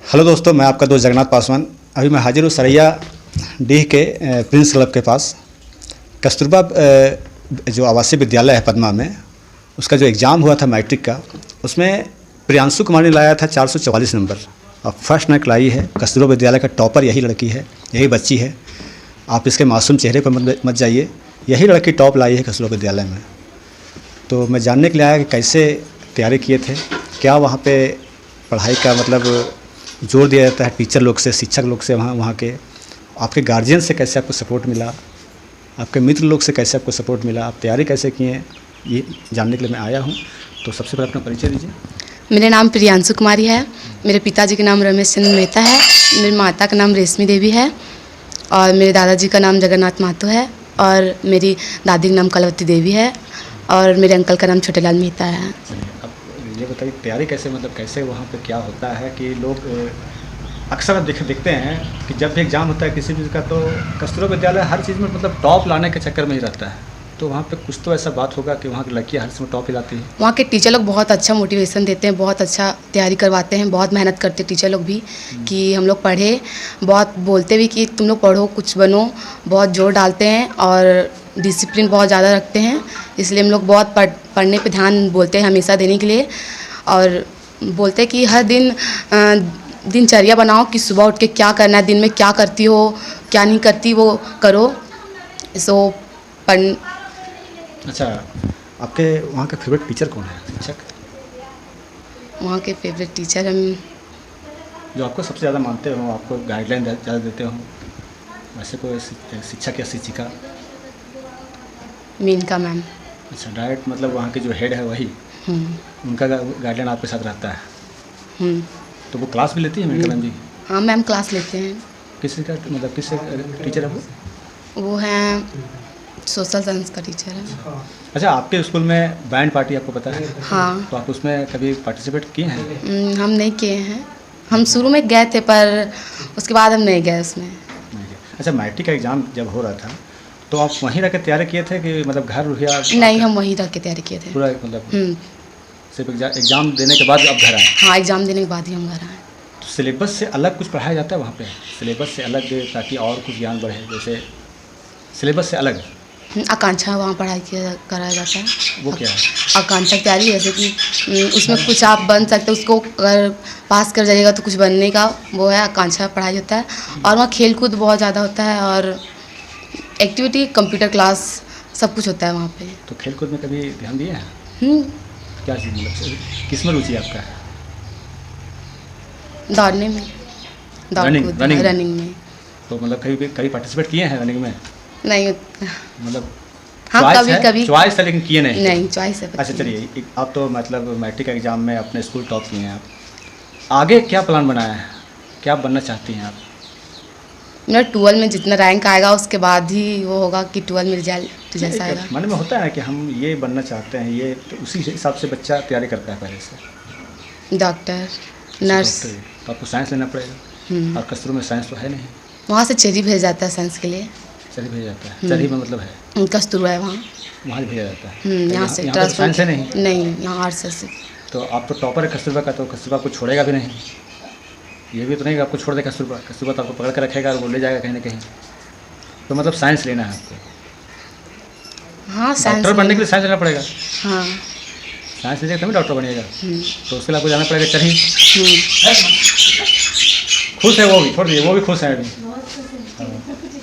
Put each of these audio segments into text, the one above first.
Hello दोस्तों, मैं आपका दोस्त जगन्नाथ पासवान। अभी मैं हाजिर हूँ सरैया डीह के प्रिंस क्लब के पास। कस्तूरबा जो आवासीय विद्यालय है पदमा में, उसका जो एग्ज़ाम हुआ था मैट्रिक का, उसमें प्रियांशु कुमार ने लाया था 444 नंबर और फर्स्ट रैंक लाई है। कस्तूरबा विद्यालय का टॉपर यही लड़की है, यही बच्ची है। आप इसके मासूम चेहरे पर मत जाइए, यही लड़की टॉप लाई है कस्तूरबा विद्यालय में। तो मैं जानने के लिए आया कि कैसे तैयारी किए थे, क्या वहाँ पे पढ़ाई का मतलब जोर दिया जाता है टीचर लोग से, शिक्षक लोग से, वहाँ के आपके गार्जियन से कैसे आपको सपोर्ट मिला, आपके मित्र लोग से कैसे आपको सपोर्ट मिला, आप तैयारी कैसे किए, ये जानने के लिए मैं आया हूँ। तो सबसे पहले अपना परिचय दीजिए। मेरा नाम प्रियांशु कुमारी है। मेरे पिताजी का नाम रमेश चंद्र मेहता है। मेरी माता का नाम रेशमी देवी है और मेरे दादाजी का नाम जगन्नाथ महतो है और मेरी दादी का नाम कलवती देवी है और मेरे अंकल का नाम छोटेलाल मेहता है। अब ये बताइए तैयारी कैसे, मतलब कैसे वहाँ पे क्या होता है कि लोग अक्सर देखते हैं कि जब भी एग्ज़ाम होता है किसी चीज़ का, तो कस्तूरबा विद्यालय हर चीज़ में मतलब टॉप लाने के चक्कर में ही रहता है। तो वहाँ पे कुछ तो ऐसा बात होगा कि वहाँ की लड़कियाँ हर समय टॉप ही लाती हैं। वहाँ के टीचर लोग बहुत अच्छा मोटिवेशन देते हैं, बहुत अच्छा तैयारी करवाते हैं, बहुत मेहनत करते हैं टीचर लोग भी कि हम लोग पढ़े, बहुत बोलते भी कि तुम लोग पढ़ो, कुछ बनो, बहुत जोर डालते हैं और डिसिप्लिन बहुत ज़्यादा रखते हैं। इसलिए हम लोग बहुत पढ़ने पे ध्यान बोलते हैं हमेशा देने के लिए और बोलते हैं कि हर दिन दिनचर्या बनाओ कि सुबह उठ के क्या करना है, दिन में क्या करती हो, क्या नहीं करती वो करो। अच्छा, आपके वहाँ के फेवरेट टीचर कौन है, शिक्षक? वहाँ के फेवरेट टीचर हम जो आपको सबसे ज़्यादा मानते हो, आपको गाइडलाइन ज़्यादा देते हो, वैसे कोई शिक्षक या शिक्षिका? मीनका मैम। अच्छा, डायरेक्ट मतलब वहाँ के जो हेड है वही, उनका गाइडलाइन आपके साथ रहता है। तो वो क्लास भी लेती है मीनका मैम जी? हाँ मैम, क्लास लेते हैं। किसी का मतलब किस टीचर है वो? वो हैं सोशल साइंस का टीचर है। अच्छा, आपके स्कूल में बैंड पार्टी आपको पता है? हाँ। तो आप उसमें कभी पार्टिसिपेट किए हैं? हम नहीं किए हैं। हम शुरू में गए थे पर उसके बाद हम नहीं गए उसमें। अच्छा, मैट्रिक का एग्ज़ाम जब हो रहा था तो आप वहीं रह कर तैयारी किए थे कि मतलब घर या? नहीं, हम वहीं रह के तैयारी किए थे पूरा मतलब सिर्फ एग्ज़ाम देने के बाद अब घर आए? हाँ, एग्ज़ाम देने के बाद ही हम घर आए। तो सिलेबस से अलग कुछ पढ़ाया जाता है वहाँ पे? सिलेबस से अलग, ताकि और कुछ ज्ञान बढ़े, जैसे सिलेबस से अलग? आकांक्षा वहाँ पढ़ाई कराया जाता है। वो क्या है? आकांक्षा की तैयारी, जैसे कि उसमें कुछ आप बन सकते हो, उसको अगर पास कर जाइएगा तो कुछ बनने का वो है, आकांक्षा पढ़ाई होता है। और वहाँ खेल कूद बहुत ज़्यादा होता है और एक्टिविटी, कंप्यूटर क्लास, सब कुछ होता है वहाँ पे। तो खेल कूद में कभी ध्यान दिए हैं? क्या चीज़ मतलब किस में रुचि आपका है? दौड़ने में, रनिंग में। तो मतलब कभी पार्टिसिपेट किए हैं रनिंग में? नहीं, मतलब हाँ कभी चॉइस था लेकिन किए नहीं चॉइस है। अच्छा चलिए, आप तो मतलब मैट्रिक एग्ज़ाम में अपने स्कूल टॉप किए हैं, आप आगे क्या प्लान बनाया है, क्या बनना चाहती हैं आप? मेरा 12 में जितना रैंक आएगा उसके बाद ही वो होगा कि 12 में रिजल्ट जैसा आएगा। मन में होता है कि हम ये बनना चाहते हैं, ये तो उसी हिसाब से बच्चा तैयारी करता है पहले से। Doctor, nurse. तो आपको साइंस लेना पड़ेगा और कस्तूरबा में साइंस तो है नहीं। वहाँ से चेरी भेजा जाता है साइंस के लिए। चरी भेजा जाता है? चरी में मतलब है कस्तूरबा है वहाँ भेजा जाता है। यहाँ से ट्रांसफर साइंस है नहीं, यहाँ आर्ट्स से। तो आप तो टॉपर है कस्तूरबा का, तो कस्तूरबा आपको छोड़ेगा भी नहीं। ये भी तो नहीं कि आपको छोड़ दे कस्तूरबा तो आपको पकड़ कर रखेगा और वो ले जाएगा कहीं ना कहीं। तो मतलब साइंस लेना है आपको? हाँ, साइंस डॉक्टर बनने के लिए साइंस लेना पड़ेगा। हाँ, साइंस लीजिएगा तभी डॉक्टर बनिएगा। तो उसके लिए आपको जाना पड़ेगा चरी। खुश है वो भी, छोड़ दीजिए, वो भी खुश है अभी।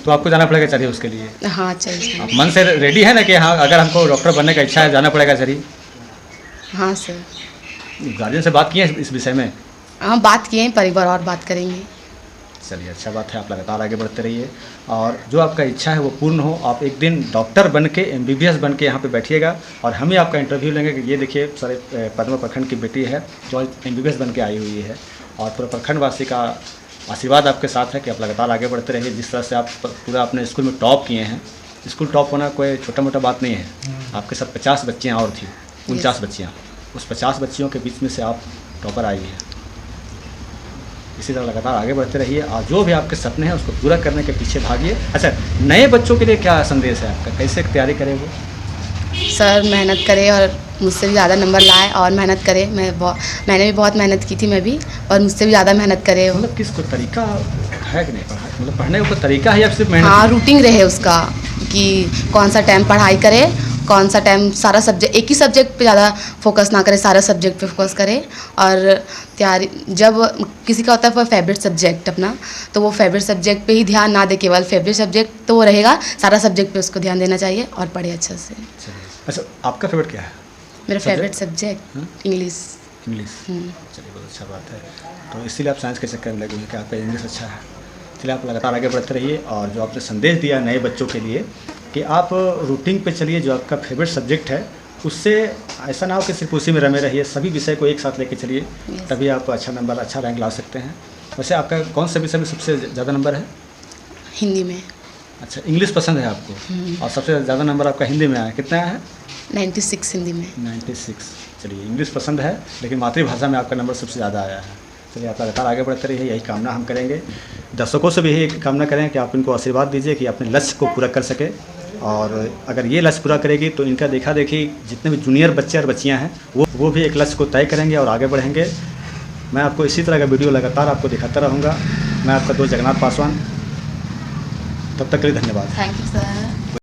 तो आपको जाना पड़ेगा चरी उसके लिए। हाँ चाहिए। आप मन से रेडी है ना कि हाँ अगर हमको डॉक्टर बनने का इच्छा है जाना पड़ेगा चरी? हाँ सर। गार्जियन से बात किए इस विषय में? हाँ, बात किए हैं, पर एक बार और बात करेंगे। चलिए, अच्छा बात है, आप लगातार आगे बढ़ते रहिए और जो आपका इच्छा है वो पूर्ण हो। आप एक दिन डॉक्टर बन के, MBBS बन के यहाँ पे बैठिएगा और हम ही आपका इंटरव्यू लेंगे कि ये देखिए सारे पदमा प्रखंड की बेटी है जो MBBS बन के आई हुई है। और पूरा प्रखंडवासी का आशीर्वाद आपके साथ है कि आप लगातार आगे बढ़ते रहिए। जिस तरह से आप पूरा अपने स्कूल में टॉप किए हैं, स्कूल टॉप होना कोई छोटा मोटा बात नहीं है। आपके साथ 50 बच्चियाँ और थी, 49 बच्चियाँ, उस 50 बच्चियों के बीच में से आप टॉपर आई हैं। इसी तरह लगातार आगे बढ़ते रहिए और जो भी आपके सपने हैं उसको पूरा करने के पीछे भागिए। अच्छा, नए बच्चों के लिए क्या संदेश है आपका, कैसे तैयारी करें वो? सर मेहनत करे और मुझसे भी ज़्यादा नंबर लाए और मेहनत करे। मैंने भी बहुत मेहनत की थी मैं भी, और मुझसे भी ज़्यादा मेहनत करे। मतलब किस कोई तरीका है कि नहीं पढ़ा, मतलब पढ़ने का कोई तरीका है या सिर्फ मेहनत? हाँ, रूटीन रहे उसका कि कौन सा टाइम पढ़ाई करे, कौन सा टाइम सारा सब्जेक्ट, एक ही सब्जेक्ट पे ज़्यादा फोकस ना करे, सारा सब्जेक्ट पे फोकस करे। और तैयारी, जब किसी का होता है फेवरेट सब्जेक्ट अपना, तो वो फेवरेट सब्जेक्ट पे ही ध्यान ना दे, केवल फेवरेट सब्जेक्ट तो वो रहेगा, सारा सब्जेक्ट पे उसको ध्यान देना चाहिए और पढ़े अच्छे से। अच्छा, आपका फेवरेट क्या है? मेरा फेवरेट सब्जेक्ट इंग्लिश। इंग्लिश। चलिए, बहुत अच्छा बात है। तो इसीलिए आप साइंस के चक्कर में लगे हुए हैं कि आपका इंग्लिश अच्छा है। चलिए, आप लगातार आगे बढ़ते रहिए, और जो आपने संदेश दिया नए बच्चों के लिए कि आप रूटीन पे चलिए, जो आपका फेवरेट सब्जेक्ट है उससे ऐसा ना हो कि सिर्फ उसी में रमे रहिए, सभी विषय को एक साथ लेके चलिए, तभी आप अच्छा नंबर, अच्छा रैंक ला सकते हैं। वैसे आपका कौन से विषय में सबसे ज़्यादा नंबर है? हिंदी में। अच्छा, इंग्लिश पसंद है आपको, और सबसे ज़्यादा नंबर आपका हिंदी में आया, कितना आया है? 96 हिंदी में। 96। चलिए, इंग्लिश पसंद है लेकिन मातृभाषा में आपका नंबर सबसे ज़्यादा आया है। चलिए, आप लगातार आगे बढ़ते रहिए, यही कामना हम करेंगे। दर्शकों से भी यही कामना करें कि आप इनको आशीर्वाद दीजिए कि अपने लक्ष्य को पूरा कर सके, और अगर ये लक्ष्य पूरा करेगी तो इनका देखा देखी जितने भी जूनियर बच्चे और बच्चियां हैं वो भी एक लक्ष्य को तय करेंगे और आगे बढ़ेंगे। मैं आपको इसी तरह का वीडियो लगातार आपको दिखाता रहूँगा। मैं आपका दोस्त जगन्नाथ पासवान, तब तक के लिए धन्यवाद। Thank you sir.